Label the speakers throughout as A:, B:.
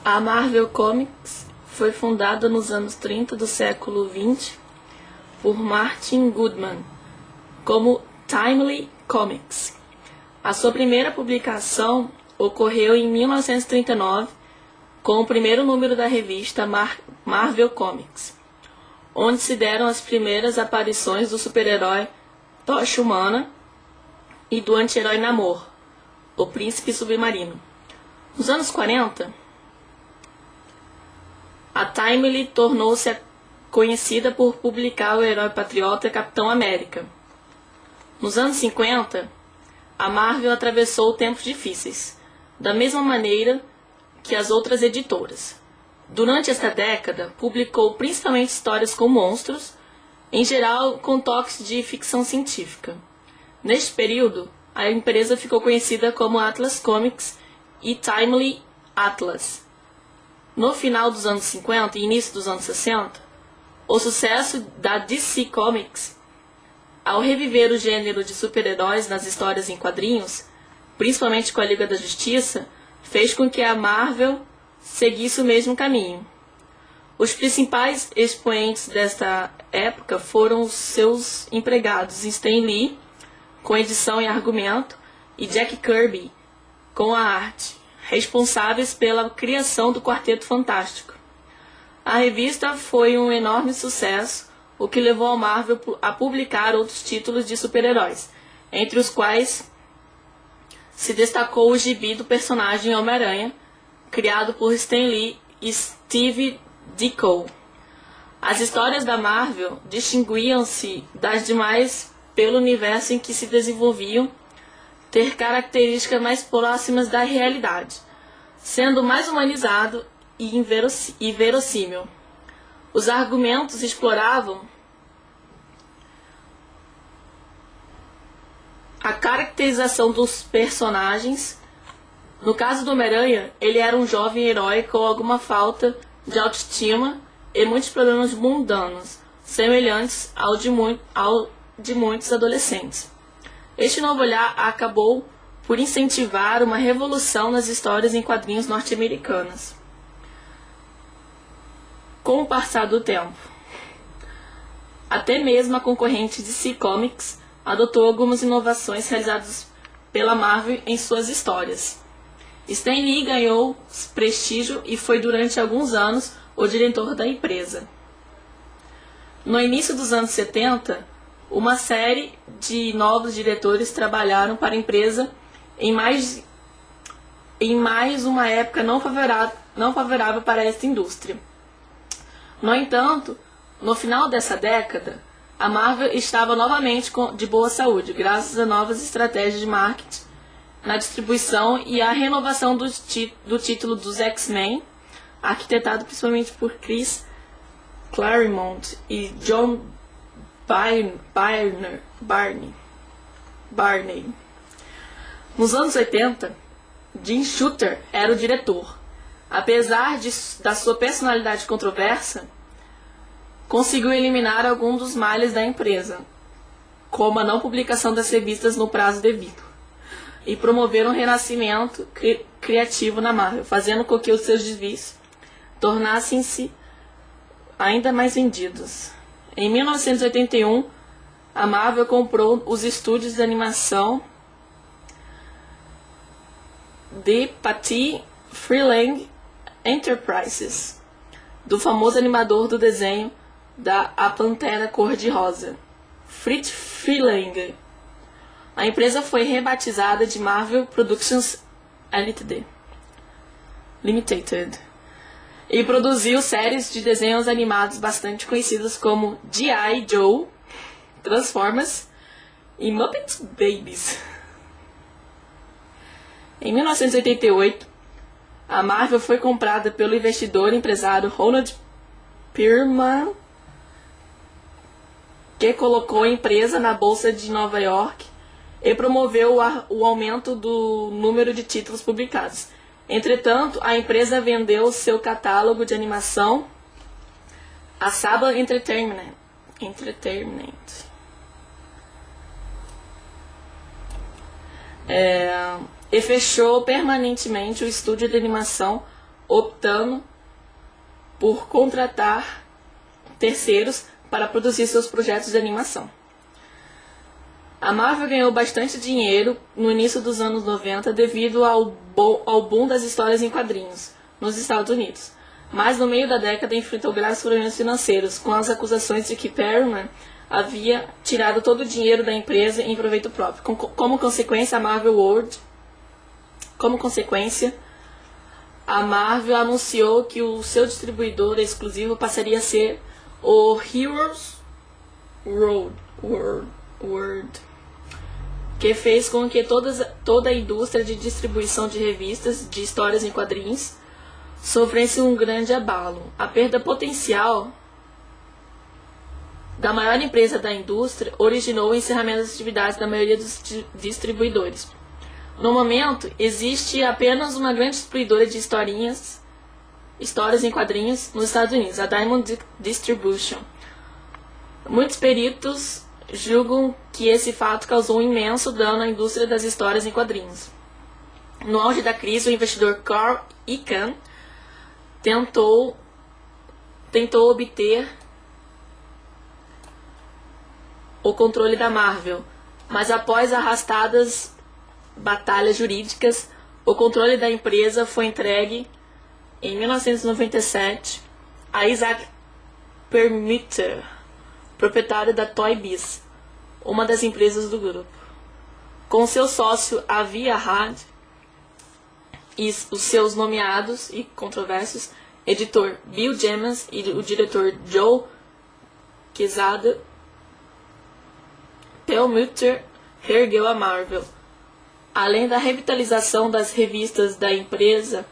A: A Marvel Comics foi fundada nos anos 30 do século XX por Martin Goodman como Timely Comics. A sua primeira publicação ocorreu em 1939 com o primeiro número da revista Marvel Comics, onde se deram as primeiras aparições do super-herói Tocha Humana e do anti-herói Namor, o Príncipe Submarino. Nos anos 40, a Timely tornou-se conhecida por publicar o herói patriota Capitão América. Nos anos 50, a Marvel atravessou tempos difíceis, da mesma maneira que as outras editoras. Durante esta década, publicou principalmente histórias com monstros, em geral com toques de ficção científica. Neste período, a empresa ficou conhecida como Atlas Comics e Timely Atlas. No final dos anos 50 e início dos anos 60, o sucesso da DC Comics, ao reviver o gênero de super-heróis nas histórias em quadrinhos, principalmente com a Liga da Justiça, fez com que a Marvel seguisse o mesmo caminho. Os principais expoentes desta época foram os seus empregados Stan Lee, com edição e argumento, e Jack Kirby, com a arte, responsáveis pela criação do Quarteto Fantástico. A revista foi um enorme sucesso, o que levou a Marvel a publicar outros títulos de super-heróis, entre os quais se destacou o gibi do personagem Homem-Aranha, criado por Stan Lee e Steve Ditko. As histórias da Marvel distinguiam-se das demais pelo universo em que se desenvolviam, ter características mais próximas da realidade, sendo mais humanizado e verossímil. Os argumentos exploravam a caracterização dos personagens. No caso do Homem-Aranha, ele era um jovem herói com alguma falta de autoestima e muitos problemas mundanos, semelhantes ao de muitos adolescentes. Este novo olhar acabou por incentivar uma revolução nas histórias em quadrinhos norte-americanas. Com o passar do tempo, até mesmo a concorrente DC Comics adotou algumas inovações realizadas pela Marvel em suas histórias. Stan Lee ganhou prestígio e foi durante alguns anos o diretor da empresa. No início dos anos 70, uma série de novos diretores trabalharam para a empresa em mais uma época não favorável para esta indústria. No entanto, no final dessa década, a Marvel estava novamente de boa saúde, graças a novas estratégias de marketing na distribuição e à renovação do título dos X-Men, arquitetado principalmente por Chris Claremont e John Barney. Nos anos 80, Jim Shooter era o diretor. Apesar da sua personalidade controversa, conseguiu eliminar alguns dos males da empresa, como a não publicação das revistas no prazo devido, e promover um renascimento criativo na Marvel, fazendo com que os seus desvios tornassem-se ainda mais vendidos. Em 1981, a Marvel comprou os estúdios de animação de Patty Freeling Enterprises, do famoso animador do desenho da A Pantera Cor-de-Rosa, Fritz Freeling. A empresa foi rebatizada de Marvel Productions Limited e produziu séries de desenhos animados bastante conhecidas como G.I. Joe, Transformers e Muppet Babies. Em 1988, a Marvel foi comprada pelo investidor e empresário Ronald Perlman, que colocou a empresa na Bolsa de Nova York e promoveu o aumento do número de títulos publicados. Entretanto, a empresa vendeu seu catálogo de animação a Saba Entertainment e fechou permanentemente o estúdio de animação optando por contratar terceiros para produzir seus projetos de animação. A Marvel ganhou bastante dinheiro no início dos anos 90 devido ao boom das histórias em quadrinhos nos Estados Unidos, mas no meio da década enfrentou graves problemas financeiros, com as acusações de que Perlman havia tirado todo o dinheiro da empresa em proveito próprio. Como consequência, a Marvel anunciou que o seu distribuidor exclusivo passaria a ser o Heroes World, que fez com que toda a indústria de distribuição de revistas de histórias em quadrinhos sofresse um grande abalo. A perda potencial da maior empresa da indústria originou o encerramento das atividades da maioria dos distribuidores. No momento, existe apenas uma grande distribuidora de histórias em quadrinhos nos Estados Unidos, a Diamond Distribution. Muitos peritos julgam que esse fato causou um imenso dano à indústria das histórias em quadrinhos. No auge da crise, o investidor Carl Icahn tentou obter o controle da Marvel, mas após arrastadas batalhas jurídicas, o controle da empresa foi entregue em 1997 a Isaac Perlmutter, proprietário da Toy Biz, uma das empresas do grupo. Com seu sócio Avi Arad e os seus nomeados e controversos editor Bill Jemas e o diretor Joe Quesada, Perlmutter reergueu a Marvel. Além da revitalização das revistas da empresa,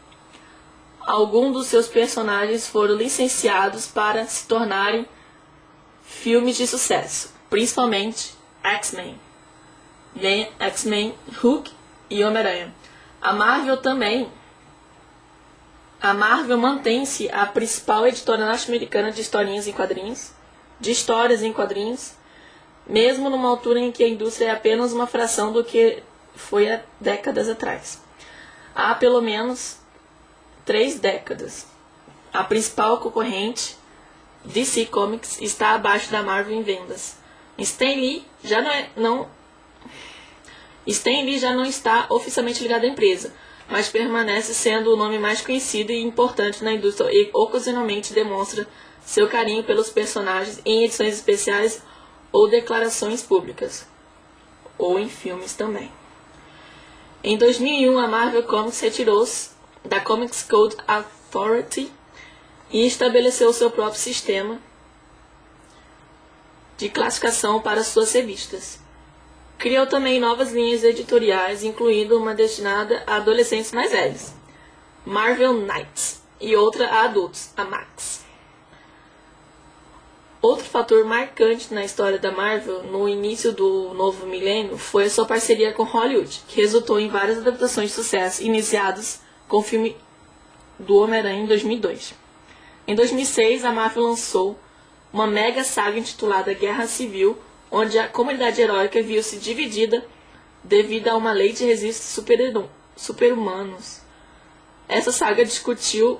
A: alguns dos seus personagens foram licenciados para se tornarem filmes de sucesso, principalmente X-Men, Hulk e Homem-Aranha. A Marvel mantém-se a principal editora norte-americana de histórias em quadrinhos, mesmo numa altura em que a indústria é apenas uma fração do que foi há décadas atrás. Há pelo menos 3 décadas. A principal concorrente, DC Comics, está abaixo da Marvel em vendas. Stan Lee já não está oficialmente ligado à empresa, mas permanece sendo o nome mais conhecido e importante na indústria e ocasionalmente demonstra seu carinho pelos personagens em edições especiais ou declarações públicas, ou em filmes também. Em 2001, a Marvel Comics retirou-se da Comics Code Authority e estabeleceu seu próprio sistema de classificação para suas revistas. Criou também novas linhas editoriais, incluindo uma destinada a adolescentes mais velhos, Marvel Knights, e outra a adultos, a Max. Outro fator marcante na história da Marvel no início do novo milênio foi a sua parceria com Hollywood, que resultou em várias adaptações de sucesso iniciadas com o filme do Homem-Aranha em 2002. Em 2006, a Marvel lançou uma mega saga intitulada Guerra Civil, onde a comunidade heróica viu-se dividida devido a uma lei de registro super-humanos. Essa saga discutiu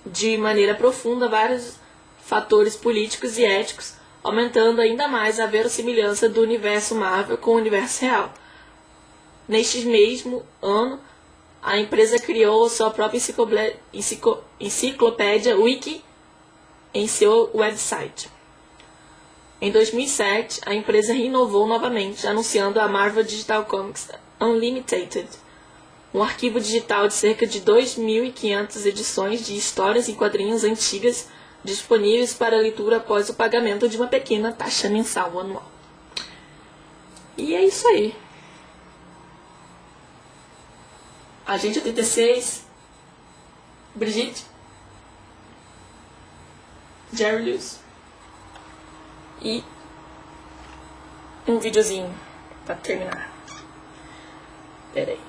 A: de maneira profunda vários fatores políticos e éticos, aumentando ainda mais a verossimilhança do universo Marvel com o universo real. Neste mesmo ano, a empresa criou sua própria enciclopédia Wiki em seu website. Em 2007, a empresa renovou novamente, anunciando a Marvel Digital Comics Unlimited, um arquivo digital de cerca de 2.500 edições de histórias em quadrinhos antigas disponíveis para leitura após o pagamento de uma pequena taxa mensal anual. E é isso aí. Agente 86, Brigitte, Jerry Lewis e um videozinho para terminar. Pera aí.